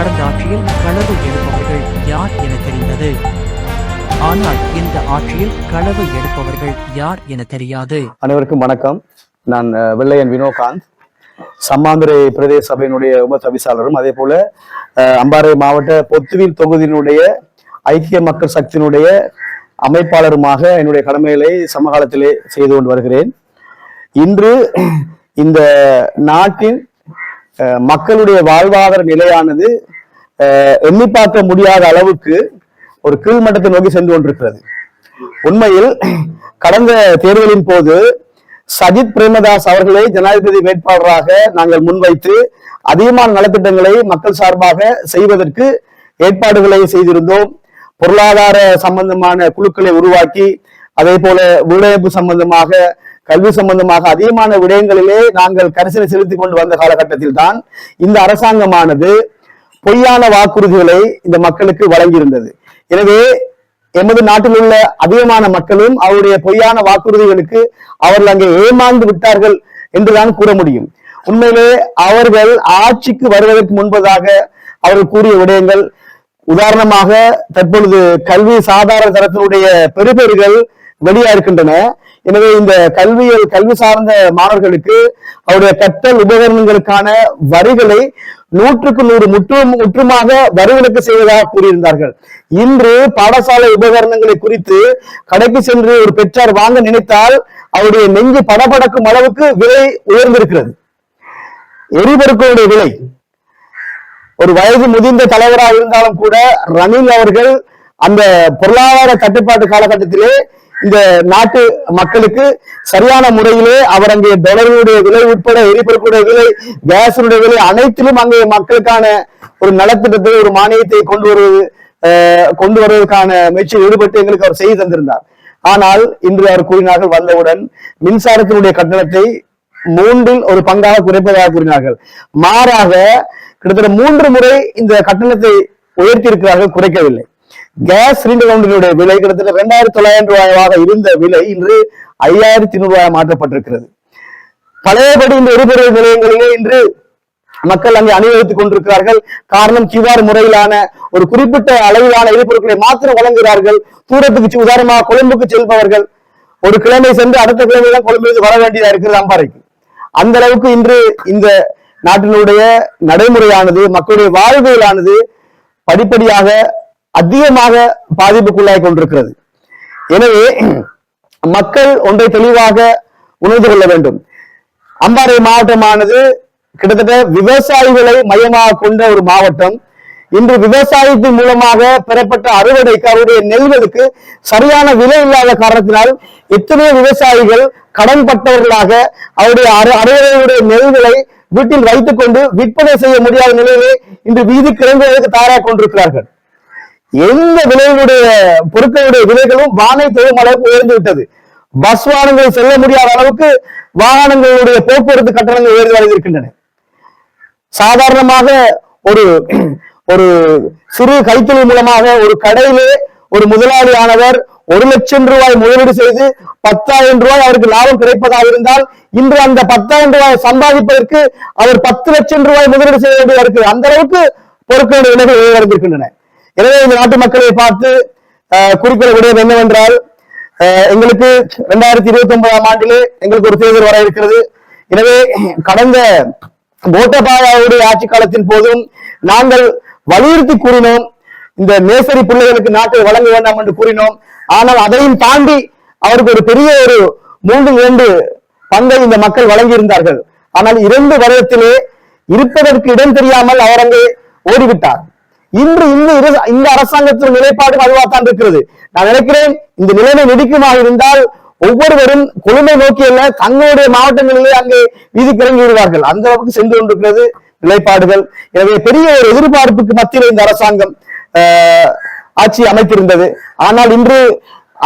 கடந்த ஆட்சியில் களவு எடுப்பவர்கள் யார் என தெரிந்தது. ஆனால் இந்த ஆட்சியில் களவு எடுப்பவர்கள் யார் என தெரியாது. அனைவருக்கும் வணக்கம். நான் வெள்ளையன் வினோகாந்த், சம்மாந்துறை பிரதேச சபையினுடைய உப தவிசாளரும், அதே போல அம்பாறை மாவட்ட பொத்துவில் தொகுதியினுடைய ஐக்கிய மக்கள் சக்தியினுடைய அமைப்பாளருமாக என்னுடைய கடமைகளை சமகாலத்திலே செய்து கொண்டு வருகிறேன். இன்று இந்த நாட்டின் மக்களுடைய வாழ்வாதார நிலையானது எண்ணி பார்க்க முடியாத அளவுக்கு ஒரு கீழ்மட்டத்தை நோக்கி சென்று கொண்டிருக்கிறது. உண்மையில் கடந்த தேர்தலின் போது சஜித் பிரேமதாஸ் அவர்களை ஜனாதிபதி வேட்பாளராக நாங்கள் முன்வைத்து அதிகமான நலத்திட்டங்களை மக்கள் சார்பாக செய்வதற்கு ஏற்பாடுகளை செய்திருந்தோம். பொருளாதார சம்பந்தமான குழுக்களை உருவாக்கி, அதே போல வீடமைப்பு சம்பந்தமாக, கல்வி சம்பந்தமாக அதிகமான விடயங்களிலே நாங்கள் கரிசனை செலுத்திக் கொண்டு வந்த காலகட்டத்தில் தான் இந்த அரசாங்கமானது பொய்யான வாக்குறுதிகளை இந்த மக்களுக்கு வழங்கியிருந்தது. எனவே எமது நாட்டில் உள்ள அதிகமான மக்களும் அவருடைய பொய்யான வாக்குறுதிகளுக்கு அவர்கள் அங்கே ஏமாந்து விட்டார்கள் என்றுதான் கூற முடியும். உண்மையிலே அவர்கள் ஆட்சிக்கு வருவதற்கு முன்பதாக அவர்கள் கூறிய விடயங்கள், உதாரணமாக தற்பொழுது கல்வி சாதாரண தரத்தினுடைய பெறுபேறுகள் வெளியா இருக்கின்றன. எனவே இந்த கல்வி சார்ந்த மாணவர்களுக்கு அவருடைய கற்றல் உபகரணங்களுக்கான வரிகளை 100% முற்றுமாக வரிவிலக்கு செய்வதாக கூறியிருந்தார்கள். இன்று பாடசாலை உபகரணங்களை குறித்து கடைக்கு சென்று ஒரு பெற்றார் வாங்க நினைத்தால் அவருடைய நெஞ்சு படபடக்கும் அளவுக்கு விலை உயர்ந்திருக்கிறது. எரிபொருட்களுடைய விலை, ஒரு வயது முதிர்ந்த தலைவராக இருந்தாலும் கூட ரணில் அவர்கள் அந்த பொருளாதார கட்டுப்பாட்டு காலகட்டத்திலே இந்த நாட்டு மக்களுக்கு சரியான முறையிலே அவர் அங்கே டாலர்களுடைய விலை உட்பட எரிபொருட்களுடைய விலை, கேஸுடைய விலை அனைத்திலும் அங்கே மக்களுக்கான ஒரு நலத்திட்டத்தை, ஒரு மானியத்தை கொண்டு வருவதற்கான முயற்சியில் ஈடுபட்டு எங்களுக்கு அவர் செய்து தந்திருந்தார். ஆனால் இன்று அவர் கூறினார்கள், வந்தவுடன் மின்சாரத்தினுடைய கட்டணத்தை 3 ஒரு பங்காக குறைப்பதாக கூறினார்கள். மாறாக கிட்டத்தட்ட 3 முறை இந்த கட்டணத்தை உயர்த்தி இருக்கிறார்கள், குறைக்கவில்லை. கேஸ் சிலிண்டர் ஒன்றினுடைய விலை கிட்டத்தட்ட 2900 ரூபாயாக இருந்த விலை இன்று 5200 ரூபாய் மாற்றப்பட்டிருக்கிறது. பழையபடி இந்த எரிபொருள் நிலையங்களிலே இன்று மக்கள் அங்கே அனுபவித்துக் கொண்டிருக்கிறார்கள். காரணம், QR முறையிலான ஒரு குறிப்பிட்ட அளவிலான எரிபொருட்களை மாத்திரம் வழங்குகிறார்கள். தூரத்துக்கு, உதாரணமாக கொழும்புக்கு செல்பவர்கள் ஒரு கிழமை சென்று அடுத்த கிழமை தான் கொழும்புக்கு வர வேண்டியதா இருக்கிறது அம்பாறைக்கு. அந்த அளவுக்கு இன்று இந்த நாட்டினுடைய நடைமுறையானது, மக்களுடைய வாழ்வியலானது படிப்படியாக அதிகமாக பாதிப்புக்குள்ளாய் கொண்டிருக்கிறது. எனவே மக்கள் ஒன்றை தெளிவாக உணர்ந்து கொள்ள வேண்டும். அம்பாறை மாவட்டமானது கிட்டத்தட்ட விவசாயிகளை மையமாக கொண்ட ஒரு மாவட்டம். இன்று விவசாயத்தின் மூலமாக பெறப்பட்ட அறுவடைக்கு, அவருடைய நெல்களுக்கு சரியான விலை இல்லாத காரணத்தினால் எத்தனையோ விவசாயிகள் கடன் பட்டவர்களாக அவருடைய அறுவடையுடைய நெல்களை வீட்டில் வைத்துக் கொண்டு விற்பனை செய்ய முடியாத நிலையிலே இன்று வீதி கிளம்புவதற்கு தயாராக கொண்டிருக்கிறார்கள். எந்த விலைகளுடைய பொருட்களுடைய விலைகளும் வானை தொழும் அளவுக்கு உயர்ந்து விட்டது. பஸ் வாகனங்கள் செல்ல முடியாத அளவுக்கு வாகனங்களுடைய போக்குவரத்து கட்டணங்கள் உயர்ந்து வருகின்றன. சாதாரணமாக ஒரு சிறு கைத்தொழில் மூலமாக ஒரு கடையிலே ஒரு முதலாளியானவர் 1 லட்சம் ரூபாய் முதலீடு செய்து 10,000 ரூபாய் அவருக்கு லாபம் கிடைப்பதாக இருந்தால், இன்று அந்த 10,000 ரூபாய் சம்பாதிப்பதற்கு அவர் 10 லட்சம் ரூபாய் முதலீடு செய்ய வேண்டியதாக இருக்கு. அந்த அளவுக்கு பொருட்களுடைய விலைகள் உயர்ந்திருக்கின்றன. எனவே இந்த நாட்டு மக்களை பார்த்து குறிப்பிட விடயம் என்னவென்றால், எங்களுக்கு 2029ஆம் ஆண்டிலே எங்களுக்கு ஒரு தேர்தல் வர இருக்கிறது. எனவே கடந்த கோட்டபாயாவுடைய ஆட்சி காலத்தின் போதும் நாங்கள் வலியுறுத்தி கூறினோம், இந்த நேசரி பிள்ளைகளுக்கு நாட்டை வழங்க வேண்டாம் என்று கூறினோம். ஆனால் அதையும் தாண்டி அவருக்கு ஒரு பெரிய ஒரு 3/2 பங்கை இந்த மக்கள் வழங்கியிருந்தார்கள். ஆனால் 2 வருடத்திலே இருப்பதற்கு இடம் தெரியாமல் அவர் அங்கே ஓடிவிட்டார். இன்று இந்த அரசாங்கத்தின் நிலைப்பாடு அதுவாகத்தான் இருக்கிறது. நான் நினைக்கிறேன், இந்த நிலைமை நீடிக்குமாக இருந்தால் ஒவ்வொருவரும் கொழும்பை நோக்கி அல்ல, தங்களுடைய மாவட்டங்களிலே அங்கே வீதி கிளம்பி விடுவார்கள். அந்த அளவுக்கு சென்று கொண்டிருக்கிறது நிலைப்பாடுகள். எனவே பெரிய ஒரு எதிர்பார்ப்புக்கு மத்தியில் இந்த அரசாங்கம் ஆட்சி அமைத்திருந்தது. ஆனால் இன்று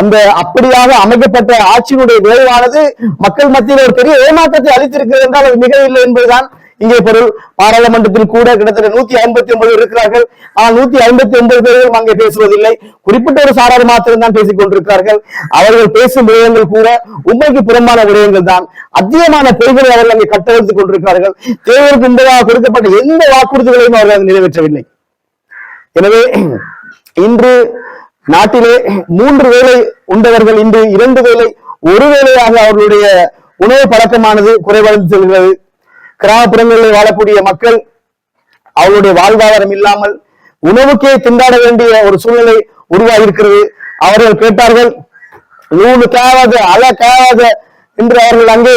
அந்த அப்படியாக அமைக்கப்பட்ட ஆட்சியினுடைய விளைவானது மக்கள் மத்தியில் ஒரு பெரிய ஏமாற்றத்தை அளித்திருக்கிறது என்றால் அது மிகவில்லை என்பதுதான் இங்கே பொருள். பாராளுமன்றத்தில் கூட கிட்டத்தட்ட 159 இருக்கிறார்கள். ஆனால் 159 பேரும் அங்கே பேசுவதில்லை. குறிப்பிட்ட ஒரு சாரார் மாத்திரம் தான் பேசிக் கொண்டிருக்கிறார்கள். அவர்கள் பேசும் விடயங்கள் கூட உண்மைக்கு புறம்பான விடயங்கள் தான். அதிகமான பொய்களை அவர்கள் அங்கே கட்டவிழ்த்துக் கொண்டிருக்கிறார்கள். தேர்தலுக்கு முன்பதாக கொடுக்கப்பட்ட எந்த வாக்குறுதிகளையும் அவர்கள் நிறைவேற்றவில்லை. எனவே இன்று நாட்டிலே 3 வேளை உண்டவர்கள் இன்று 2 வேளை 1 வேளையாக அவர்களுடைய உணவு பழக்கமானது குறைவடைந்து செல்கிறது. கிராமப்புறங்களில் வாழக்கூடிய மக்கள் அவர்களுடைய வாழ்வாதாரம் இல்லாமல் உணவுக்கே திண்டாட வேண்டிய ஒரு சூழ்நிலை உருவாகி இருக்கிறது. அவர்கள் கேட்டார்கள், நூறு தேவாத அல தேவாத என்று அவர்கள் அங்கே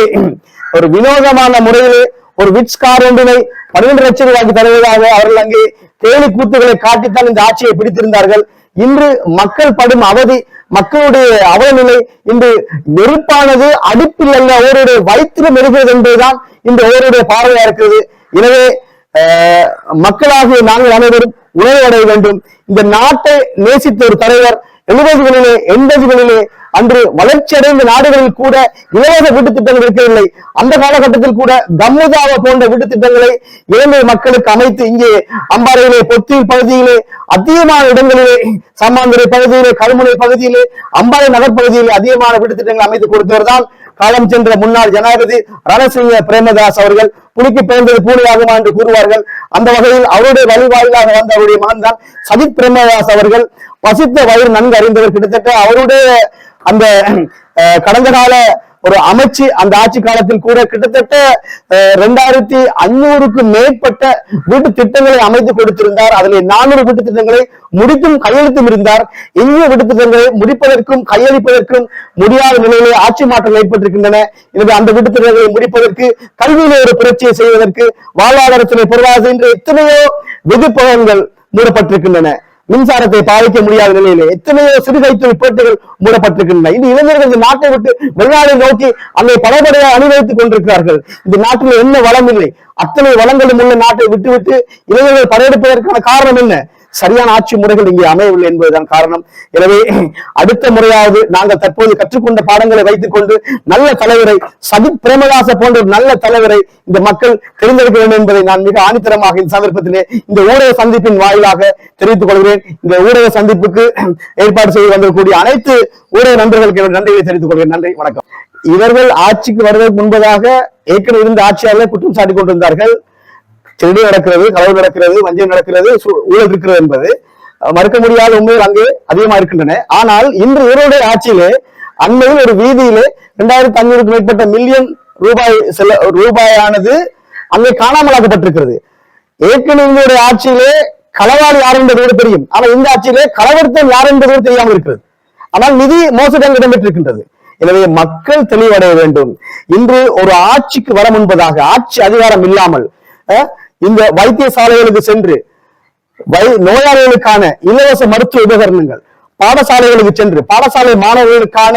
ஒரு வினோதமான முறையிலே ஒரு விட்ஸ் கார் ஒன்றினை 12 லட்சம் ரூபாய்க்கு தருவதாக அவர்கள் அங்கே கேலி கூத்துகளை காட்டித்தான் இந்த ஆட்சியை பிடித்திருந்தார்கள். இன்று மக்கள் படும் அவதி, மக்களுடைய அவலநிலை இன்று நெருப்பானது அடுப்பில் அல்ல ஒருவருடைய வயிற்றிலும் இருக்கிறது என்பதுதான் இந்த ஒருவருடைய பார்வையா இருக்கிறது. எனவே மக்களாகிய நாங்கள் அனைவரும் உணவு அடைய வேண்டும். இந்த நாட்டை நேசித்த ஒரு தலைவர் 70களிலே 80களிலே அன்று வளர்ச்சி அடைந்த நாடுகளில் கூட இலவச வீட்டு திட்டங்கள் இருக்கவில்லை. அந்த காலகட்டத்தில் கூட கம்முதாவ போன்ற வீட்டு திட்டங்களை இலங்கை மக்களுக்கு அமைத்து இங்கே அம்பாறையிலே, பொத்தியில் பகுதியிலே, அதிகமான இடங்களிலே, சம்மாந்துறை பகுதியிலே, கருமுனை பகுதியிலே, அம்பாறை நகர் பகுதியிலே அதிகமான வீட்டு திட்டங்கள் அமைத்து கொடுத்தவர் தான் காலம் சென்ற முன்னாள் ஜனாதிபதி ரணசிங்க பிரேமதாஸ் அவர்கள். புலிக்கு பிறந்தது பூனையாகுமா என்று கூறுவார்கள். அந்த வகையில் அவருடைய வழிவாயிலாக வந்த அவருடைய மகன் தான் சஜித் பிரேமதாஸ் அவர்கள். பசித்த வயிறு நன்கு அறிந்தவர். கிட்டத்தட்ட அவருடைய அந்த கடந்த கால ஒரு அமைச்சு அந்த ஆட்சி காலத்தில் கூட கிட்டத்தட்ட 2500க்கும் மேற்பட்ட வீட்டு திட்டங்களை அமைத்து கொடுத்திருந்தார். அதில் 400 வீட்டு திட்டங்களை முடித்தும் கையெழுத்தும் இருந்தார். இந்திய வீட்டு திட்டங்களை முடிப்பதற்கும் கையளிப்பதற்கும் முடியாத நிலையிலே ஆட்சி மாற்றங்கள் ஏற்பட்டிருக்கின்றன. எனவே அந்த வீட்டு திட்டங்களை முடிப்பதற்கு, கல்வியிலே ஒரு புரட்சியை செய்வதற்கு, வாழ்வாதாரத்திலே பொருளாதார என்று எத்தனையோ வெகுப்பகங்கள் மூடப்பட்டிருக்கின்றன. மின்சாரத்தை பாதிக்க முடியாத நிலையிலே எத்தனையோ சிறுகைத்தொழில் பேட்டைகள் மூடப்பட்டிருக்கின்றன. இந்த இளைஞர்கள் இந்த நாட்டை விட்டு வெளிநாடை நோக்கி அங்கே பலபடையாக அணிவகுத்துக் கொண்டிருக்கிறார்கள். இந்த நாட்டில் என்ன வளம் இல்லை, அத்தனை வளங்களும் உள்ள நாட்டை விட்டுவிட்டு இளைஞர்கள் படையெடுப்பதற்கான காரணம் என்ன? சரியான ஆட்சி முறைகள் இங்கே அமையவில்லை என்பதுதான் காரணம். எனவே அடுத்த முறையாவது நாங்கள் தற்போது கற்றுக்கொண்ட பாடங்களை வைத்துக் கொண்டு நல்ல தலைவரை, சஜித் பிரேமதாச போன்ற ஒரு நல்ல தலைவரை இந்த மக்கள் தெரிந்திருக்க வேண்டும் என்பதை நான் மிக ஆணித்தரமாக இந்த சந்தர்ப்பத்திலே இந்த ஊடக சந்திப்பின் வாயிலாக தெரிவித்துக் கொள்கிறேன். இந்த ஊடக சந்திப்புக்கு ஏற்பாடு செய்து வந்திருக்கக்கூடிய அனைத்து ஊடக நண்பர்களுக்கு என்னுடைய நன்றிகளை தெரிவித்துக் கொள்கிறேன். நன்றி, வணக்கம். இவர்கள் ஆட்சிக்கு வருவதற்கு முன்பதாக ஏற்கனவே இருந்த ஆட்சியாளர்கள் குற்றம் சாட்டிக் கொண்டிருந்தார்கள். திருடி நடக்கிறது, களவு நடக்கிறது, வஞ்சம் நடக்கிறது, ஊழல் இருக்கிறது என்பது மறுக்க முடியாத உண்மைகள் அங்கே அதிகமா இருக்கின்றன. ஆனால் இன்று இவருடைய ஆட்சியிலே அண்மையில் ஒரு வீதியிலே 2500க்கும் மேற்பட்ட மில்லியன் ரூபாயானது அங்கே காணாமலாக்கப்பட்டிருக்கிறது. ஏற்கனவே ஆட்சியிலே களவாளி யார் என்பது தெரியும். ஆனால் இந்த ஆட்சியிலே களவெடுத்தல் யார் என்பது தெரியாமல் இருக்கிறது. ஆனால் நிதி மோசடி இடம்பெற்றிருக்கின்றது. எனவே மக்கள் தெளிவடைய வேண்டும். இன்று ஒரு ஆட்சிக்கு வர முன்பதாக ஆட்சி அதிகாரம் இல்லாமல் இந்த வைத்தியசாலைகளுக்கு சென்று நோயாளிகளுக்கான இலவச மருத்துவ உபகரணங்கள், பாடசாலைகளுக்கு சென்று பாடசாலை மாணவர்களுக்கான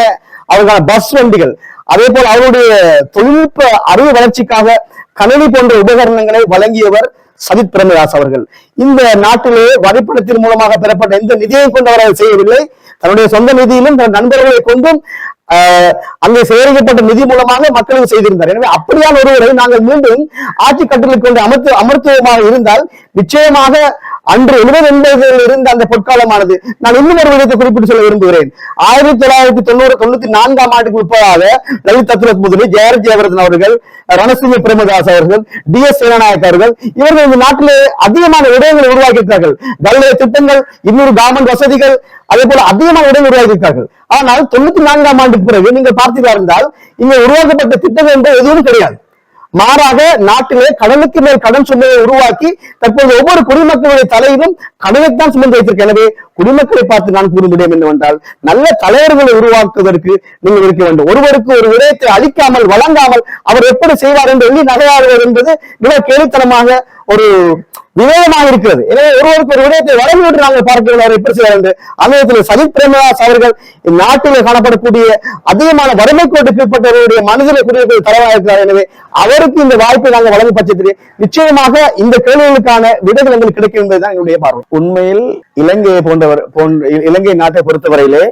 அவர்களுக்கான பஸ் வண்டிகள், அதே போல் அவருடைய தொழில்நுட்ப அறிவு வளர்ச்சிக்காக கணினி போன்ற உபகரணங்களை வழங்கியவர் சஜித் பிரேமதாஸ் அவர்கள். இந்த நாட்டிலே வரிப்பணத்தின் மூலமாக பெறப்பட்ட எந்த நிதியையும் கொண்டு அவர் செய்யவில்லை. தன்னுடைய சொந்த நிதியிலும் தன் நண்பர்களை கொண்டும் அங்கே சேகரிக்கப்பட்ட நிதி மூலமாக மக்களுக்கு செய்திருந்தார். எனவே அப்படியான ஒருவரை நாங்கள் மீண்டும் ஆட்சி கட்டளைக்கு கொண்டு அமர்த்துவமாக இருந்தால் நிச்சயமாக அன்று 70-80 இருந்த அந்த பொற்காலமானது. நான் இன்னும் ஒரு விடயத்தை குறிப்பிட்டு சொல்ல விரும்புகிறேன். 1994ஆம் ஆண்டுக்கு முற்பதாக லலித் அத்ரத் முதலி, ஜெயர் ஜெயவர்தன் அவர்கள், ரணசிங்க பிரேமதாஸ் அவர்கள், DS சேனநாயக் அவர்கள் இவர்கள் இந்த நாட்டிலே அதிகமான விடயங்களை உருவாக்கியிருக்கிறார்கள். கல்வி திட்டங்கள், 200 கவர்மெண்ட் வசதிகள், அதே போல அதிகமான இடங்கள் உருவாக்கியிருக்கிறார்கள். ஆனால் 94ஆம் ஆண்டுக்கு பிறகு நீங்கள் பார்த்தீர்களா இருந்தால் இங்க உருவாக்கப்பட்ட திட்டங்கள் என்று எதுவும் கிடையாது. மாறாக நாட்டிலே கடனுக்கு மேல் கடன் சுமையை உருவாக்கி தற்போது ஒவ்வொரு குடிமக்களுடைய தலையிலும் கடனைத்தான் சுமந்து வைத்திருக்க. எனவே குடிமக்களை பார்த்து நான் கூற முடியும் என்னவென்றால், நல்ல தலைவர்களை உருவாக்குவதற்கு நீங்கள் இருக்க வேண்டும். ஒருவருக்கு ஒரு விடயத்தை அளிக்காமல் வழங்காமல் அவர் எப்படி செய்வார் என்று எண்ணி நகையாடுவது என்பது மிக கேலித்தனமாக ஒரு விவேகமாக இருக்கிறது. எனவே ஒருவருக்கு ஒரு விடயத்தை வழங்கிவிட்டு நாங்கள் பார்க்கிறோம் அவர் எப்படி செய்வார் என்று. அதே சஜித் பிரேமதாஸ் அவர்கள் நாட்டிலே காணப்படக்கூடிய அதிகமான வறுமை கோட்டுக்கு கீழ்பட்டவருடைய மனிதனை குடியிருப்பது தலைவராக இருக்கிறார். எனவே அவருக்கு இந்த வாய்ப்பை நாங்கள் வழங்கும் பட்சத்திலே நிச்சயமாக இந்த கேள்விகளுக்கான விடைகள் எங்களுக்கு கிடைக்கும் என்பதுதான் என்னுடைய பார்வை. உண்மையில் இலங்கை நாட்டை பொறுத்தவரையிலே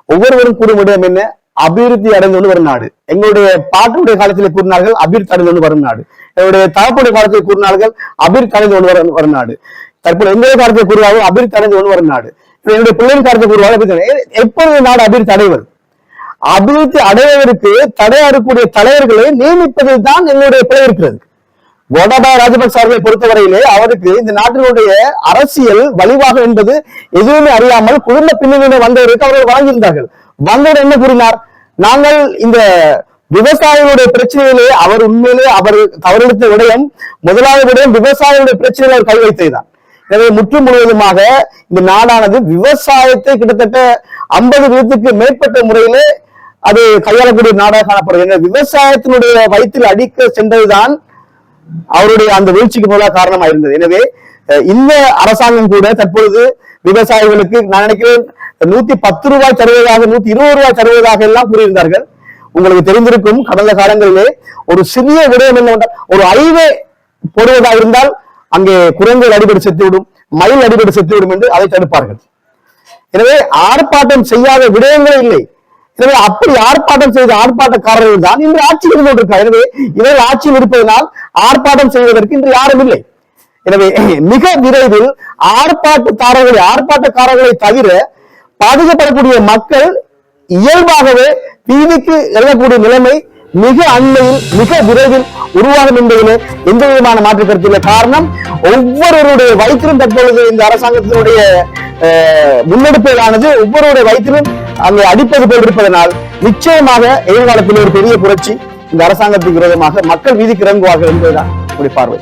ஒவ்வொருவரும் கூறும் விடயம் என்ன? அபிவிருத்தி அடைந்து கொண்டு வரும் நாடு. எங்களுடைய பாட்டுடைய காலத்திலே கூறினார்கள் அபிவிருத்தி அடைந்து கொண்டு வரும் நாடு. என்னுடைய தகப்புடைய காலத்தில் கூறினார்கள் அபிவிருத்தி அடைந்து கொண்டு வரும் நாடு. தற்போது எங்களுடைய காலத்தில் கூறுவார்கள் அபிவிருத்தி அடைந்து கொண்டு வரும் நாடு. என்னுடைய பிள்ளைகளின் காலத்தில் கூறுவார்கள் எப்பொழுது நாடு அபிவிருத்தி அடைவது? அபிவிருத்தி அடைவதற்கு தடையா இருக்கக்கூடிய தலைவர்களை நியமிப்பதில் தான் எங்களுடைய பிழை இருக்கிறது. கோட்டாபய ராஜபக்ச அவர்களை பொறுத்தவரையிலே அவருக்கு இந்த நாட்டினுடைய அரசியல் வழிவாக என்பது எதுவுமே அறியாமல் குடும்ப பின்னணியில் வந்தவருக்கு அவர்கள் வழங்கியிருந்தார்கள். வந்தவர் என்ன கூறினார்? நாங்கள் இந்த விவசாயிகளுடைய பிரச்சனையிலே அவர் உண்மையிலே அவர் தவறெடுத்த விடயம், முதலாவது விடயம் விவசாயிகளுடைய பிரச்சனையில் அவர் கை வைத்ததுதான். எனவே முற்றும் முழுவதுமாக இந்த நாடானது விவசாயத்தை கிட்டத்தட்ட 50% மேற்பட்ட முறையிலே அது கையாளக்கூடிய நாடாக காணப்படுகிறது. விவசாயத்தினுடைய வயிற்றில் அடிக்க சென்றதுதான் அவருடைய அந்த வீழ்ச்சிக்கு முதலாக காரணமாக இருந்தது. எனவே இந்த அரசாங்கம் கூட தற்பொழுது விவசாயிகளுக்கு நான் நினைக்கிறேன் 110 ரூபாய் தருவதாக 120 ரூபாய் தருவதாக எல்லாம் கூறியிருந்தார்கள். உங்களுக்கு தெரிந்திருக்கும் கடந்த காலங்களிலே ஒரு சிறிய விடயம் என்னவென்றால் ஒரு ஐவே போடுவதாக இருந்தால் அங்கே குரங்குகள் அடிபட்டு செத்துவிடும், மயில் அடிபட்டு செத்துவிடும் என்று அதை தடுப்பார்கள். எனவே ஆர்ப்பாட்டம் செய்யாத விடயங்களே இல்லை. எனவே அப்படி ஆர்ப்பாட்டம் செய்த ஆர்ப்பாட்டக்காரர்கள் தான் இன்று ஆட்சியில் இருந்து கொண்டிருக்கிறார். எனவே இவர்கள் ஆட்சியில் இருப்பதனால் ஆர்ப்பாட்டம் செய்வதற்கு இன்று யாரும் இல்லை. எனவே மிக விரைவில் ஆர்ப்பாட்டக்காரர்களை தவிர பாதிக்கப்படக்கூடிய மக்கள் இயல்பாகவே வீதிக்கு இறங்கக்கூடிய நிலைமை மிக அண்மையில் மிக விரைவில் உருவாகும் என்பதிலே எந்த விதமான மாற்று கருத்து இல்லை. காரணம், ஒவ்வொருவருடைய வயிற்றிலும் தற்பொழுது இந்த அரசாங்கத்தினுடைய முன்னெடுப்புகளானது ஒவ்வொருவருடைய வயிற்றிலும் அங்கே அடிப்பது போல் இருப்பதனால் நிச்சயமாக எதிர்காலத்தில் ஒரு பெரிய புரட்சி இந்த அரசாங்கத்துக்கு விரோதமாக மக்கள் வீதிக்கு இறங்குவார்கள் என்பதுதான் பார்வை.